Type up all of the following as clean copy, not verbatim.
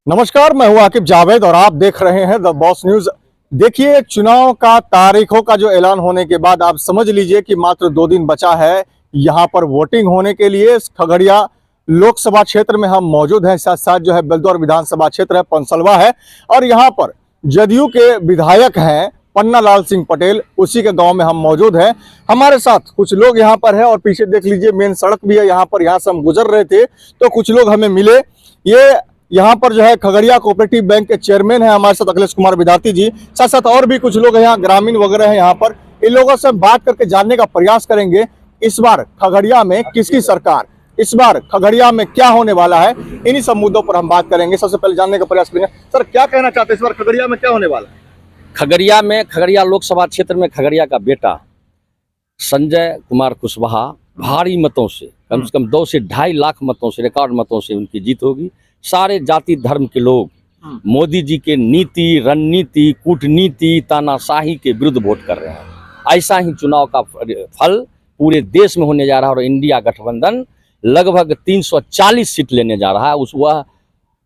नमस्कार, मैं हूं आकिब जावेद और आप देख रहे हैं द बॉस न्यूज। देखिए, चुनाव का तारीखों का जो ऐलान होने के बाद आप समझ लीजिए कि मात्र 2 दिन बचा है यहां पर वोटिंग होने के लिए। खगड़िया लोकसभा क्षेत्र में हम मौजूद हैं, साथ साथ जो है बेलदौर विधानसभा क्षेत्र है, पंसलवा है और यहां पर जदयू के विधायक हैं पन्ना लाल सिंह पटेल, उसी के गांव में हम मौजूद हैं। हमारे साथ कुछ लोग यहां पर है और पीछे देख लीजिए मेन सड़क भी है यहां पर। यहां से हम गुजर रहे थे तो कुछ लोग हमें मिले। ये यहाँ पर जो है खगड़िया कोऑपरेटिव बैंक के चेयरमैन है हमारे साथ अखिलेश कुमार विद्यार्थी जी, साथ साथ और भी कुछ लोग हैं यहाँ, ग्रामीण वगैरह हैं यहाँ पर। इन लोगों से बात करके जानने का प्रयास करेंगे इस बार खगड़िया में किसकी सरकार, इस बार खगड़िया में क्या होने वाला है, इन्हीं सब मुद्दों पर हम बात करेंगे। सबसे पहले जानने का प्रयास करेंगे, सर क्या कहना चाहते हैं इस बार खगड़िया में क्या होने वाला है? खगड़िया लोकसभा क्षेत्र में खगड़िया का बेटा संजय कुमार कुशवाहा भारी मतों से कम 2 से 2.5 लाख मतों से, रिकॉर्ड मतों से उनकी जीत होगी। सारे जाति धर्म के लोग मोदी जी के नीति, रणनीति, कूटनीति, तानाशाही के विरुद्ध वोट कर रहे हैं। ऐसा ही चुनाव का फल पूरे देश में होने जा रहा है और इंडिया गठबंधन लगभग 340 सीट लेने जा रहा है। वह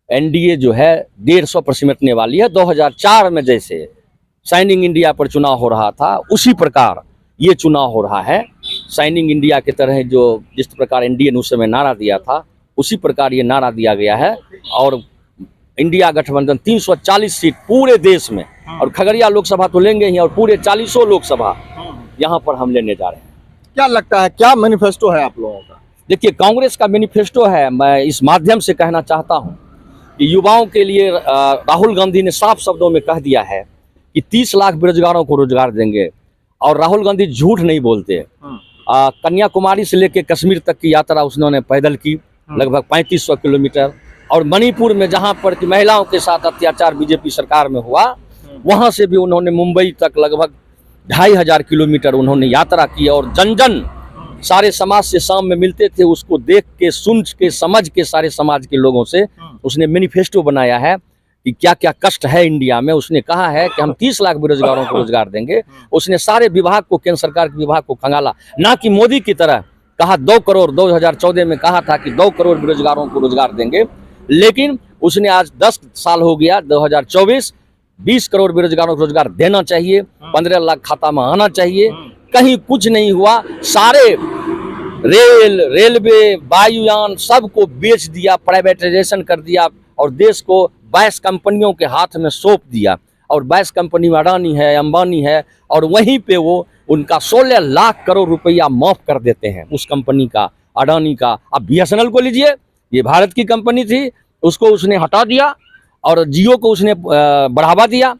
एनडीए जो है 150 पर सिमटने वाली है। 2004 में जैसे शाइनिंग इंडिया पर चुनाव हो रहा था उसी प्रकार ये चुनाव हो रहा है। शाइनिंग इंडिया की तरह जो जिस प्रकार एनडीए ने उस समय नारा दिया था उसी प्रकार ये नारा दिया गया है और इंडिया गठबंधन 340 सीट पूरे देश में, और खगड़िया लोकसभा तो लेंगे ही और पूरे 40 लोकसभा यहाँ पर हम लेने जा रहे हैं। क्या लगता है, क्या मैनिफेस्टो है आप लोगों का? देखिए, कांग्रेस का मैनिफेस्टो है। मैं इस माध्यम से कहना चाहता हूँ कि युवाओं के लिए राहुल गांधी ने साफ शब्दों में कह दिया है कि 30 लाख बेरोजगारों को रोजगार देंगे। और राहुल गांधी झूठ नहीं बोलते। कन्याकुमारी से लेकर कश्मीर तक की यात्रा उन्होंने पैदल की, लगभग 3500 किलोमीटर। और मणिपुर में जहां पर कि महिलाओं के साथ अत्याचार बीजेपी सरकार में हुआ, वहां से भी उन्होंने मुंबई तक लगभग 2500 किलोमीटर उन्होंने यात्रा की। और जन जन सारे समाज से शाम में मिलते थे, उसको देख के, सुन के, समझ के सारे समाज के लोगों से उसने मैनिफेस्टो बनाया है कि क्या क्या कष्ट है इंडिया में। उसने कहा है कि हम 30 लाख बेरोजगारों को रोजगार देंगे। उसने सारे विभाग को, केंद्र सरकार के विभाग को खंगाला, ना कि मोदी की तरह कहा 2 करोड़ 2014 में कहा था कि 2 करोड़ बेरोजगारों को रोजगार देंगे। लेकिन उसने आज 10 साल हो गया, 2024, 20 करोड़ बेरोजगारों को रोजगार देना चाहिए, 15 लाख खाता में आना चाहिए। कहीं कुछ नहीं हुआ। सारे रेलवे, वायुयान सबको बेच दिया, प्राइवेटाइजेशन कर दिया और देश को 22 कंपनियों के हाथ में सौंप दिया। और 22 कंपनी में अडानी है, अंबानी है, और वहीं पे वो उनका 16 लाख करोड़ रुपया माफ कर देते हैं उस कंपनी का, अडानी का। अब बीएसएनएल को लीजिए, ये भारत की कंपनी थी, उसको उसने हटा दिया और जियो को उसने बढ़ावा दिया।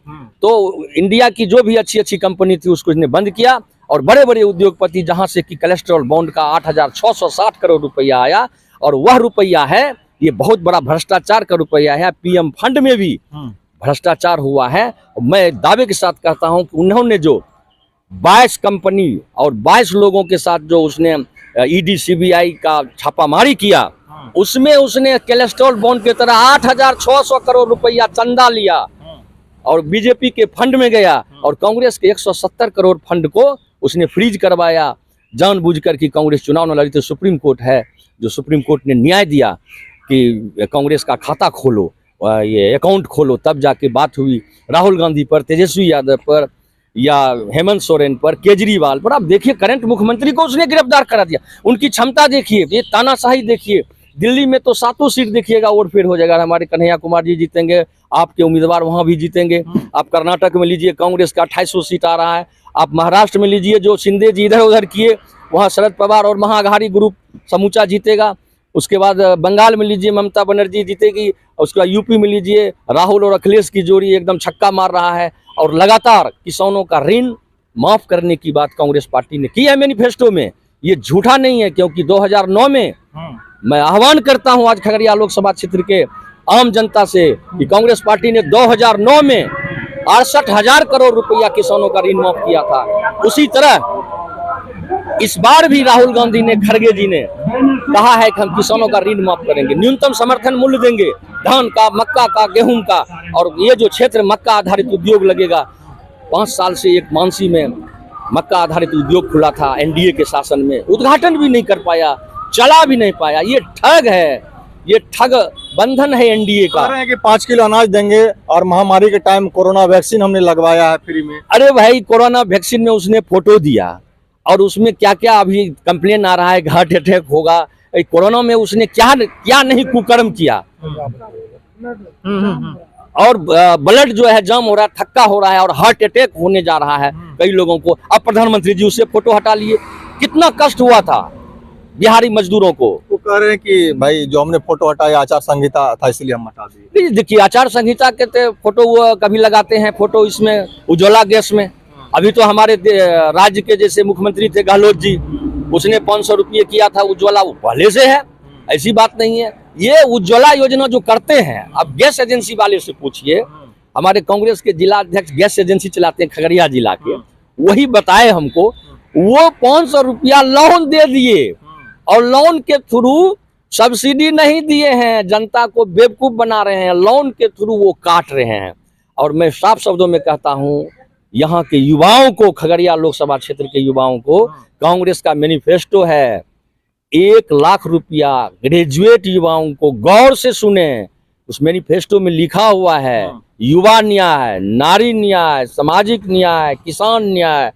तो इंडिया की जो भी अच्छी अच्छी कंपनी थी उसको उसने बंद किया। और बड़े बड़े उद्योगपति जहां से कि कोलेस्ट्रॉल बॉन्ड का 8660 करोड़ रुपया आया, और वह रुपया है, ये बहुत बड़ा भ्रष्टाचार का रुपया है। पीएम फंड में भी भ्रष्टाचार हुआ है। मैं दावे के साथ कहता हूं कि उन्होंने जो 22 कंपनी और 22 लोगों के साथ जो उसने ईडी सीबीआई का छापामारी किया, उसमें उसने कोलेस्ट्रॉल बॉन्ड की तरह 8600 करोड़ रुपया चंदा लिया और बीजेपी के फंड में गया, और कांग्रेस के 170 करोड़ फंड को उसने फ्रीज करवाया जानबूझकर कि कांग्रेस चुनाव न लड़ी। तो सुप्रीम कोर्ट है, जो सुप्रीम कोर्ट ने न्याय दिया कि कांग्रेस का खाता खोलो, ये अकाउंट खोलो, तब जाके बात हुई। राहुल गांधी पर, तेजस्वी यादव पर, या हेमंत सोरेन पर, केजरीवाल पर, आप देखिए करंट मुख्यमंत्री को उसने गिरफ्तार करा दिया। उनकी क्षमता देखिए, ये तानाशाही देखिए। दिल्ली में तो 7 सीट देखिएगा और फिर हो जाएगा, हमारे कन्हैया कुमार जी जीतेंगे, आपके उम्मीदवार वहां भी जीतेंगे। आप कर्नाटक में लीजिए, कांग्रेस का 2800 सीट आ रहा है। आप महाराष्ट्र में लीजिए, जो शिंदे जी इधर उधर किए, वहाँ शरद पवार और महाअघाड़ी ग्रुप समूचा जीतेगा। उसके बाद बंगाल में लीजिए, ममता बनर्जी जीतेगी। उसके बाद यूपी में लीजिए, राहुल और अखिलेश की जोड़ी एकदम छक्का मार रहा है। और लगातार किसानों का ऋण माफ करने की बात कांग्रेस पार्टी ने की है मैनिफेस्टो में। ये झूठा नहीं है, क्योंकि 2009 में मैं आह्वान करता हूं आज खगड़िया लोकसभा क्षेत्र के आम जनता से कि कांग्रेस पार्टी ने 2009 में 68,000 करोड़ रुपया किसानों का ऋण माफ किया था। उसी तरह इस बार भी राहुल गांधी ने, खड़गे जी ने कहा है कि हम किसानों का ऋण माफ करेंगे, न्यूनतम समर्थन मूल्य देंगे, धान का, मक्का का, गेहूं का। और ये जो क्षेत्र मक्का आधारित उद्योग लगेगा, 5 साल से एक मानसी में मक्का आधारित उद्योग खुला था एनडीए के शासन में, उद्घाटन भी नहीं कर पाया, चला भी नहीं पाया। ये ठग है, ये ठग बंधन है एनडीए कह का। रहे हैं कि 5 किलो अनाज देंगे और महामारी के टाइम कोरोना वैक्सीन हमने लगवाया है फ्री में। अरे भाई, कोरोना वैक्सीन में उसने फोटो दिया और उसमें क्या क्या अभी कंप्लेन आ रहा है, हार्ट अटैक होगा। कोरोना में उसने क्या क्या नहीं कुकर्म किया। और ब्लड जो है जाम हो रहा है, थक्का हो रहा है और हार्ट अटैक होने जा रहा है कई लोगों को। अब प्रधानमंत्री जी उससे फोटो हटा लिए। कितना कष्ट हुआ था बिहारी मजदूरों को। वो कह रहे हैं कि भाई जो हमने फोटो हटाया आचार संहिता था इसलिए हम हटा दिए। देखिए, आचार संहिता के फोटो वो कभी लगाते हैं फोटो इसमें उज्ज्वला गैस में। अभी तो हमारे राज्य के जैसे मुख्यमंत्री थे गहलोत जी, उसने 500 रुपये किया था उज्ज्वला, वो पहले से है, ऐसी बात नहीं है। ये उज्ज्वला योजना जो करते हैं, अब गैस एजेंसी वाले से पूछिए। हमारे कांग्रेस के जिला अध्यक्ष गैस एजेंसी चलाते हैं खगड़िया जिला के, वही बताए हमको वो 500 रुपया लोन दे दिए और लोन के थ्रू सब्सिडी नहीं दिए हैं, जनता को बेवकूफ बना रहे हैं, लोन के थ्रू वो काट रहे हैं। और मैं साफ शब्दों में कहता हूं, यहाँ के युवाओं को, खगड़िया लोकसभा क्षेत्र के युवाओं को कांग्रेस का मैनिफेस्टो है 1 लाख रुपया ग्रेजुएट युवाओं को गौर से सुने। उस मैनिफेस्टो में लिखा हुआ है युवा न्याय, नारी न्याय, सामाजिक न्याय, किसान न्याय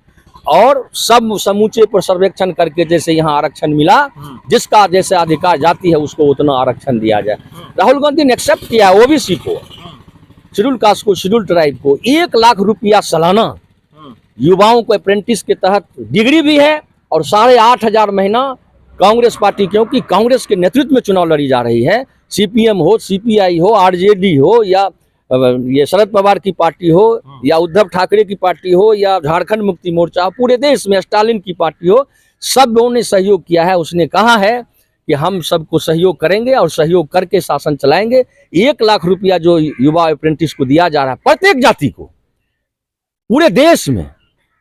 और सब समूचे पर सर्वेक्षण करके जैसे यहाँ आरक्षण मिला, जिसका जैसे अधिकार जाती है उसको उतना आरक्षण दिया जाए। राहुल गांधी ने एक्सेप्ट किया ओबीसी को, शेड्यूल कास्ट को, शेड्यूल ट्राइब को 1 लाख रुपया सालाना युवाओं को अप्रेंटिस के तहत डिग्री भी है और 8,500 महीना कांग्रेस पार्टी, क्योंकि कांग्रेस के नेतृत्व में चुनाव लड़ी जा रही है। सीपीएम हो, सीपीआई हो, आरजेडी हो या ये शरद पवार की पार्टी हो या उद्धव ठाकरे की पार्टी हो या झारखंड मुक्ति मोर्चा, पूरे देश में स्टालिन की पार्टी हो, सबों ने सहयोग किया है। उसने कहा है कि हम सबको सहयोग करेंगे और सहयोग करके शासन चलाएंगे। 1 लाख रुपया जो युवा अप्रेंटिस को दिया जा रहा है प्रत्येक जाति को पूरे देश में,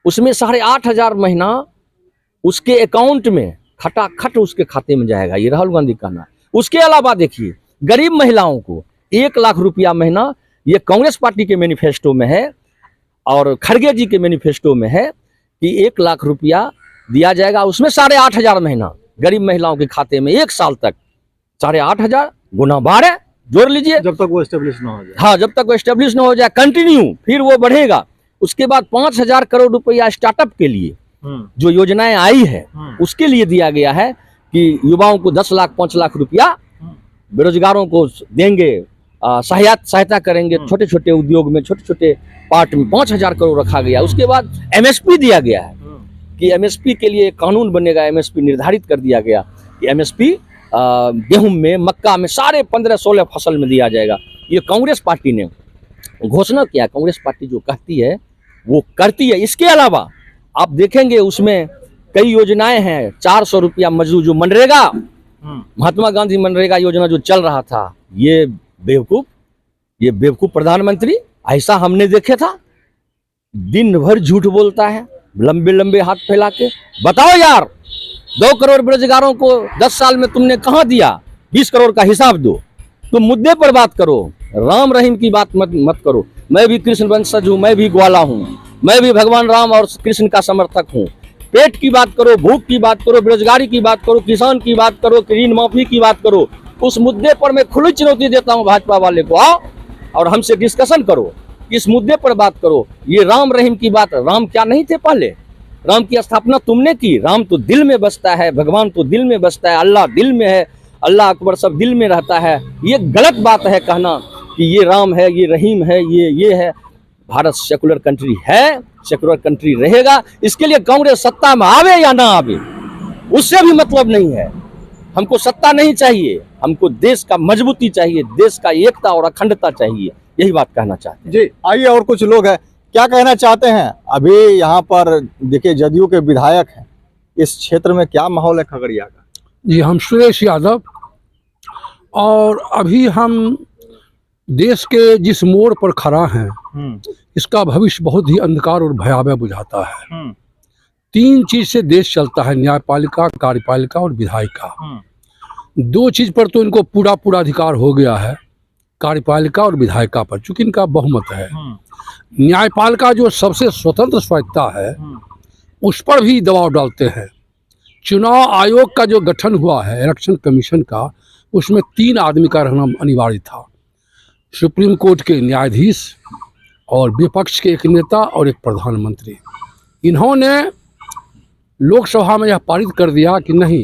उसमें 8,500 महीना उसके अकाउंट में खटाखट उसके खाते में जाएगा, ये राहुल गांधी का कहना है। उसके अलावा देखिए, गरीब महिलाओं को 1 लाख रुपया महीना, ये कांग्रेस पार्टी के मैनिफेस्टो में है और खड़गे जी के मैनिफेस्टो में है कि 1 लाख रुपया दिया जाएगा। उसमें 8,500 महीना गरीब महिलाओं के खाते में 1 साल तक 8,500 गुना 12 जोड़ लीजिए, जब तक वो एस्टेब्लिश ना हो जाए। हाँ, जब तक वो एस्टेब्लिश ना हो जाए कंटिन्यू, फिर वो बढ़ेगा। उसके बाद 5,000 करोड़ रुपया स्टार्टअप के लिए जो योजनाएं आई है उसके लिए दिया गया है कि युवाओं को 10 लाख 5 लाख रुपया बेरोजगारों को देंगे, सहायता करेंगे। छोटे छोटे उद्योग में, छोटे छोटे पार्ट में 5,000 करोड़ रखा गया। उसके बाद एमएसपी दिया गया है कि एमएसपी के लिए कानून बनेगा, एमएसपी निर्धारित कर दिया गया कि एमएसपी गेहूं में, मक्का में, सारे 15-16 फसल में दिया जाएगा। ये कांग्रेस पार्टी ने घोषणा किया। कांग्रेस पार्टी जो कहती है वो करती है। इसके अलावा आप देखेंगे उसमें कई योजनाएं हैं। 400 रुपया मजदूर जो मनरेगा, महात्मा गांधी मनरेगा योजना जो चल रहा था, ये बेवकूफ प्रधानमंत्री ऐसा हमने देखे था। दिन भर झूठ बोलता है, लंबे लंबे हाथ फैला के। बताओ यार, 2 करोड़ बेरोजगारों को 10 साल में तुमने कहाँ दिया? 20 करोड़ का हिसाब दो। तुम मुद्दे पर बात करो, राम रहीम की बात मत करो। मैं भी कृष्ण वंशज हूँ, मैं भी ग्वाला हूँ, मैं भी भगवान राम और कृष्ण का समर्थक हूँ। पेट की बात करो, भूख की बात करो, बेरोजगारी की बात करो, किसान की बात करो, ऋण माफी की बात करो। उस मुद्दे पर मैं खुली चुनौती देता हूँ भाजपा वाले को, आओ और हमसे डिस्कशन करो, इस मुद्दे पर बात करो। ये राम रहीम की बात, राम क्या नहीं थे पहले? राम की स्थापना तुमने की। राम तो दिल में बसता है, भगवान तो दिल में बसता है, अल्लाह दिल में है, अल्लाह अकबर सब दिल में रहता है। ये गलत बात है कहना कि ये राम है, ये रहीम है, ये है। भारत सेकुलर कंट्री है, सेकुलर कंट्री रहेगा। इसके लिए कांग्रेस सत्ता में आवे या ना आवे उससे भी मतलब नहीं है। हमको सत्ता नहीं चाहिए, हमको देश का मजबूती चाहिए, देश का एकता और अखंडता चाहिए। यही बात कहना चाहते हैं। जी आइए, और कुछ लोग हैं, क्या कहना चाहते हैं? अभी यहाँ पर देखिए जदयू के विधायक हैं, इस क्षेत्र में क्या माहौल है खगड़िया का? जी, हम सुरेश यादव, और अभी हम देश के जिस मोड़ पर खड़ा हैं, इसका भविष्य बहुत ही अंधकार और भयावह बुझाता है। 3 चीज से देश चलता है, न्यायपालिका, कार्यपालिका और विधायिका। 2 चीज पर तो इनको पूरा अधिकार हो गया है, कार्यपालिका और विधायिका पर, चूंकि इनका बहुमत है। न्यायपालिका जो सबसे स्वतंत्र स्वायत्ता है, उस पर भी दबाव डालते हैं। चुनाव आयोग का जो गठन हुआ है, इलेक्शन कमीशन का, उसमें 3 आदमी का रहना अनिवार्य था। सुप्रीम कोर्ट के न्यायाधीश और विपक्ष के एक नेता और एक प्रधानमंत्री। इन्होंने लोकसभा में यह पारित कर दिया कि नहीं,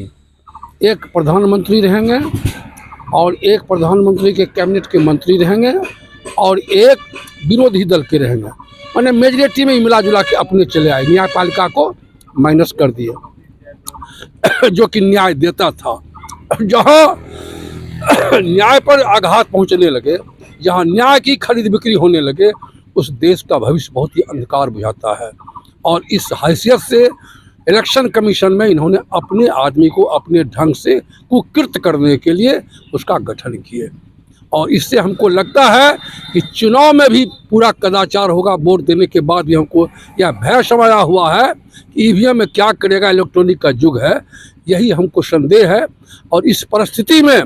एक प्रधानमंत्री रहेंगे और एक प्रधानमंत्री के कैबिनेट के मंत्री रहेंगे और एक विरोधी दल के रहेंगे। मैंने मेजोरिटी में ही मिला जुला के अपने चले आए, न्यायपालिका को माइनस कर दिए जो कि न्याय देता था। जहाँ न्याय पर आघात पहुंचने लगे, जहाँ न्याय की खरीद बिक्री होने लगे, उस देश का भविष्य बहुत ही अंधकार बुझाता है। और इस हैसियत से इलेक्शन कमीशन में इन्होंने अपने आदमी को अपने ढंग से कुकृत करने के लिए उसका गठन किए। और इससे हमको लगता है कि चुनाव में भी पूरा कदाचार होगा। वोट देने के बाद भी हमको यह भय समाया हुआ है कि ईवीएम में क्या करेगा, इलेक्ट्रॉनिक का युग है, यही हमको संदेह है। और इस परिस्थिति में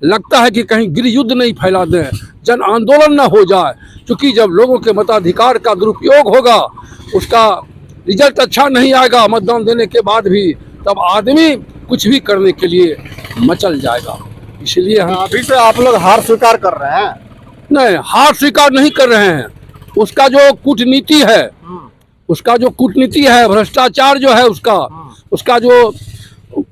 लगता है कि कहीं गृह युद्ध नहीं फैला दें, जन आंदोलन न हो जाए, क्योंकि जब लोगों के मताधिकार का दुरुपयोग होगा, उसका रिजल्ट अच्छा नहीं आएगा मतदान देने के बाद भी, तब आदमी कुछ भी करने के लिए मचल जाएगा। इसलिए हम अभी से आप लोग हार स्वीकार कर रहे हैं? नहीं, हार स्वीकार नहीं कर रहे हैं। उसका जो कूटनीति है, उसका जो कूटनीति है, भ्रष्टाचार जो है, उसका जो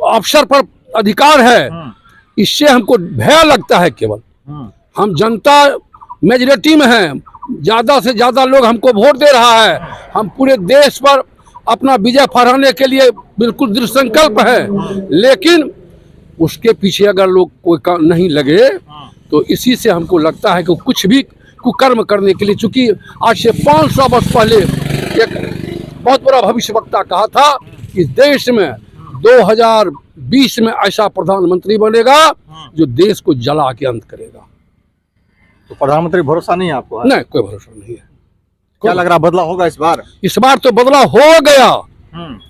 अफसर पर अधिकार है, इससे हमको भय लगता है। केवल हम जनता मेजोरिटी में हैं, ज़्यादा से ज़्यादा लोग हमको वोट दे रहा है, हम पूरे देश पर अपना विजय फहराने के लिए बिल्कुल दृढ़ संकल्प है। लेकिन उसके पीछे अगर लोग कोई काम नहीं लगे तो इसी से हमको लगता है कि कुछ भी कुकर्म करने के लिए, चूँकि आज से 500 वर्ष पहले एक बहुत बड़ा भविष्यवक्ता कहा था कि देश में 2020 में ऐसा प्रधानमंत्री बनेगा जो देश को जला के अंत करेगा। तो प्रधानमंत्री भरोसा नहीं है आपको? नहीं, कोई भरोसा नहीं है। क्या लग रहा, बदलाव होगा इस बार? इस बार तो बदलाव हो गया।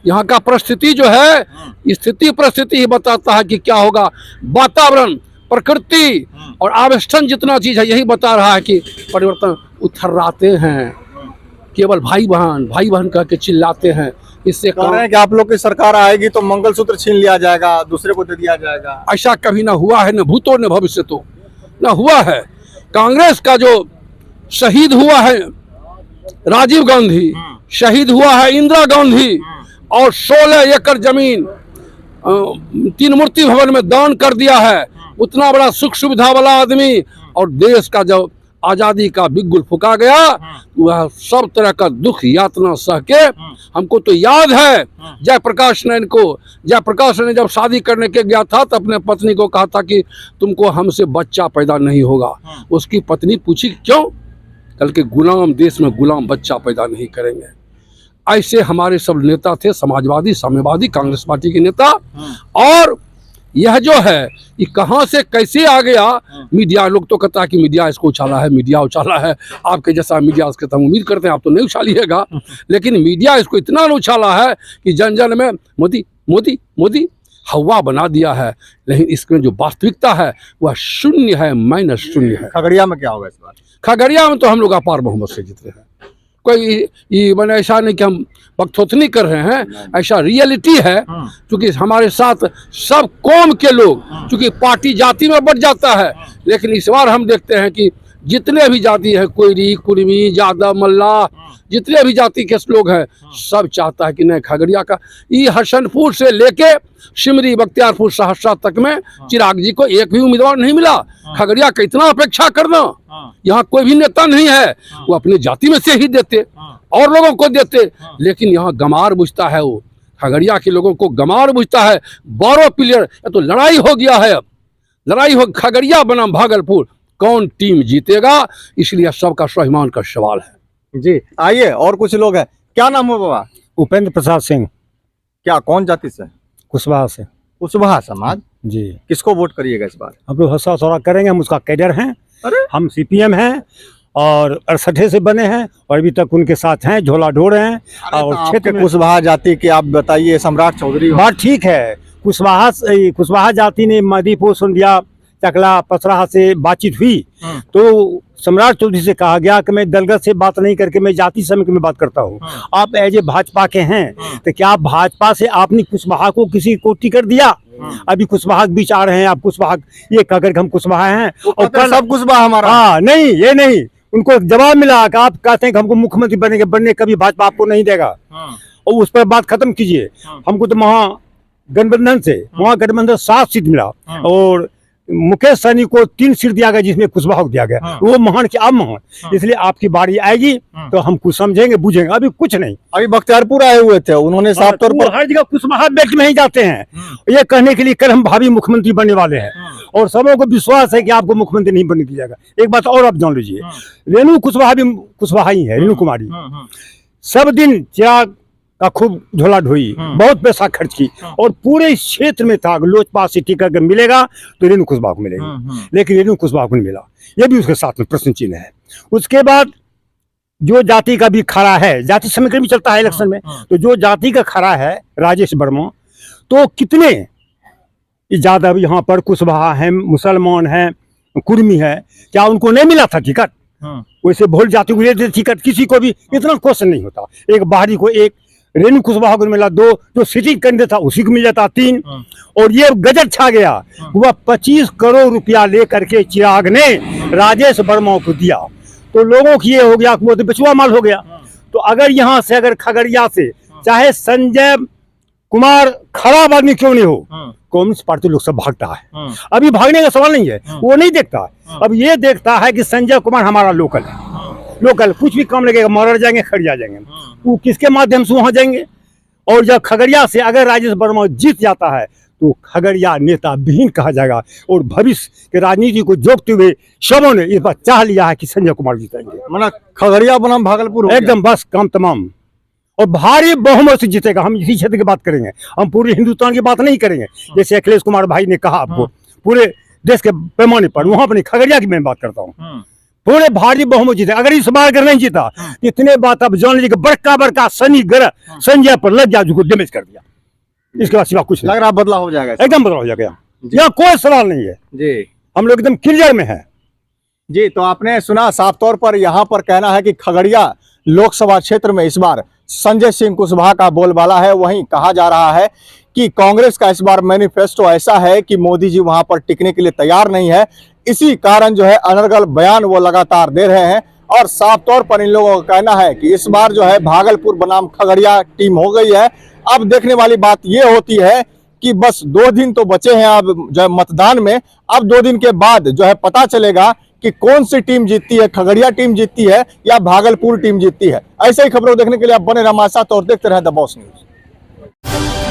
यहाँ का परिस्थिति जो है, स्थिति परिस्थिति ही बताता है कि क्या होगा। वातावरण, प्रकृति और आवेष्टन जितना चीज है, यही बता रहा है कि परिवर्तन उथर्राते हैं। केवल भाई बहन कह के चिल्लाते हैं। इससे कह रहे हैं कि आप लोग की सरकार आएगी तो मंगलसूत्र छीन लिया जाएगा, दूसरे को दे दिया जाएगा। ऐसा कभी ना हुआ है, न भूतो न भविष्य तो न हुआ है। कांग्रेस का जो शहीद हुआ है राजीव गांधी, शहीद हुआ है इंदिरा गांधी, और 16 एकड़ जमीन 3 मूर्ति भवन में दान कर दिया है। उतना बड़ा सुख सुविधा वाला आदमी, और देश का जब आज़ादी का बिगुल फुका गया, वह सब तरह का दुख यातना सह के, हमको तो याद है जयप्रकाश ने जब शादी करने के गया था तो अपने पत्नी को कहा था कि तुमको हमसे बच्चा पैदा नहीं होगा। उसकी पत्नी पूछी क्यों? कल के गुलाम देश में गुलाम बच्चा पैदा नहीं करेंगे। ऐसे हमारे सब नेता थे, समाजवादी, साम्यवादी, कांग्रेस पार्टी के नेता। और यह जो है ये कहाँ से कैसे आ गया, मीडिया लोग तो कहता है कि मीडिया इसको उछाला है, मीडिया उछाला है। आपके जैसा मीडिया उसके तो हम उम्मीद करते हैं आप तो नहीं उछालिएगा, लेकिन मीडिया इसको इतना उछाला है कि जन जन में मोदी मोदी मोदी हवा बना दिया है। लेकिन इसमें जो वास्तविकता है वह शून्य है, माइनस शून्य है। खगड़िया में क्या होगा इस बार? खगड़िया में तो हम लोग अपार बहुमत से जीत रहे हैं। कोई मैंने ऐसा नहीं कि हम बकथोथनी कर रहे हैं, ऐसा रियलिटी है। क्योंकि हमारे साथ सब कौम के लोग, क्योंकि पार्टी जाति में बढ़ जाता है, लेकिन इस बार हम देखते हैं कि जितने भी जाति हैं, कोयरी, कुर्मी, यादव, मल्ला, जितने भी जाति के लोग हैं, सब चाहता है कि नहीं खगड़िया का, ये हसनपुर से लेके सिमरी, बख्तियारपुर, सहरसा तक में चिराग जी को एक भी उम्मीदवार नहीं मिला। खगड़िया का इतना अपेक्षा करना, यहाँ कोई भी नेता नहीं है, वो अपने जाति में से ही देते और लोगों को देते। लेकिन यहाँ गमार बुझता है, वो खगड़िया के लोगों को गमार बुझता है। 12 प्लेयर, तो लड़ाई हो गया है। अब लड़ाई हो, खगड़िया बनाम भागलपुर, कौन टीम जीतेगा, इसलिए सबका स्वाभिमान का सवाल है। जी आइए, और कुछ लोग हैं। क्या नाम है बाबा? उपेंद्र प्रसाद सिंह। क्या, कौन जाति से? कुशवाहा से। कुशवाहा समाज। जी। किसको वोट करिएगा इस बार? हम लोग हंसा थोड़ा करेंगे, हम उसका कैडर हैं। अरे हम सीपीएम हैं और 68 से बने हैं और अभी तक उनके साथ हैं, झोला ढो रहे हैं। और क्षेत्र में कुशवाहा जाति के आप बताइए, सम्राट चौधरी हो। बात ठीक है। कुशवाहा जाति ने मधीपुर, सुंदिया, चकला, पसराहा से बातचीत हुई तो सम्राट चौधरी से कहा गया कि मैं दलगत से बात नहीं करके मैं जाति समिति में बात करता हूँ। आप एज ए भाजपा के हैं तो क्या भाजपा से आपने कुशवाहा को किसी को टिकट दिया? अभी कुशवाहा के बीच आ रहे हैं, आप कुशवाहा ये कह करके हम कुशवाहा हैं और कल सब कुशवाहा हमारा। हाँ नहीं, ये नहीं, उनको जवाब मिला कि आप कहते हैं कि हमको मुख्यमंत्री बनने कभी भाजपा आपको नहीं देगा, और उस पर बात खत्म कीजिए। हमको तो महागठबंधन से महागठबंधन 7 सीट मिला और मुकेश सहनी को 3 सीट दिया गया, जिसमें कुशवाहा को दिया गया। वो महान की अब महान, इसलिए आपकी बारी आएगी तो हम कुछ समझेंगे बुझेंगे, अभी कुछ नहीं। अभी बख्तियारपुर आए हुए थे, उन्होंने साफ तौर पर हर जगह कुशवाहा बेल्ट में ही जाते हैं ये कहने के लिए कल हम भावी मुख्यमंत्री बनने वाले हैं, और सबों को विश्वास है कि आपको मुख्यमंत्री नहीं बनने दिया जाएगा। एक बात और आप जान लीजिए, रेणु कुशवाहा भी कुशवाहा ही है, रेणु कुमारी सब दिन चिराग का खूब झोला ढोई, बहुत पैसा खर्च की, और पूरे इस क्षेत्र में था लोजपा से टिकट अगर मिलेगा तो रेणु कुशवाहा को मिलेगा, लेकिन रेणु कुशवाहा को नहीं मिला, ये भी उसके साथ में प्रश्न चिन्ह है। उसके बाद जो जाति का भी खड़ा है, जाति समीकरण भी चलता है इलेक्शन में, तो जो जाति का खड़ा है राजेश वर्मा, तो कितने यादव यहाँ पर कुशवाहा है, मुसलमान है, कुर्मी है, क्या उनको नहीं मिला था टिकट? वैसे बहुल जाति को देते टिकट, किसी को भी इतना क्वेश्चन नहीं होता। एक बाहरी को, एक रेणु कुशवाहा को मिला, 2 जो सिटिंग कैंडिडेट था उसी को मिल जाता 3, और ये गजट छा गया, वह 25 करोड़ रुपया लेकर के चिराग ने राजेश वर्मा को दिया, तो लोगों की ये हो गया वो तो बचुआ माल हो गया। तो अगर यहाँ से, अगर खगड़िया से चाहे संजय कुमार खराब आदमी क्यों नहीं हो, कम्युनिस्ट पार्टी लोग सब भागता है। अभी भागने का सवाल नहीं है, वो नहीं देखता, अब ये देखता है कि संजय कुमार हमारा लोकल है, लोकल कुछ भी काम लगेगा मर जाएंगे, खड़िया जाएंगे, वो किसके माध्यम से वहां जाएंगे। और जब खगड़िया से अगर राजेश वर्मा जीत जाता है तो खगड़िया नेता विहीन कहा जाएगा, और भविष्य के राजनीति को जोखते हुए सबों ने इस बार चाह लिया है कि संजय कुमार जीतेंगे, मतलब खगड़िया बनाम भागलपुर एकदम बस काम तमाम, और भारी बहुमत से जीतेगा। हम इसी क्षेत्र की बात करेंगे, हम पूरे हिंदुस्तान की बात नहीं करेंगे, जैसे अखिलेश कुमार भाई ने कहा आपको पूरे देश के पैमाने पर, वहां पर नहीं, खगड़िया की मैं बात करता हूँ, पूरे भारी बहुमत जीते। अगर इस बार अगर नहीं जीता, इतने बात अब जान लीजिए, बड़का बड़का शनि ग्रह संजय पर लग गया, जो डैमेज कर दिया, इसके बाद सिवा कुछ लग रहा बदलाव हो जाएगा, एकदम बदलाव हो जाएगा, यहाँ कोई सवाल नहीं है जी, हम लोग एकदम क्लियर में है जी। तो आपने सुना, साफ तौर पर यहाँ पर कहना है कि खगड़िया लोकसभा क्षेत्र में इस बार संजय सिंह कुशवाहा का बोलबाला है। वहीं कहा जा रहा है कि कांग्रेस का इस बार मैनिफेस्टो ऐसा है कि मोदी जी वहां पर टिकने के लिए तैयार नहीं है, इसी कारण जो है अनर्गल बयान वो लगातार दे रहे हैं। और साफ तौर पर इन लोगों का कहना है कि इस बार जो है भागलपुर बनाम खगड़िया टीम हो गई है। अब देखने वाली बात ये होती है कि बस 2 दिन तो बचे हैं अब जो है मतदान में, अब 2 दिन के बाद जो है पता चलेगा कि कौन सी टीम जीतती है, खगड़िया टीम जीतती है या भागलपुर टीम जीतती है। ऐसे ही खबरों देखने के लिए आप बने रहिए हमारे साथ और देखते रहे द बॉस न्यूज।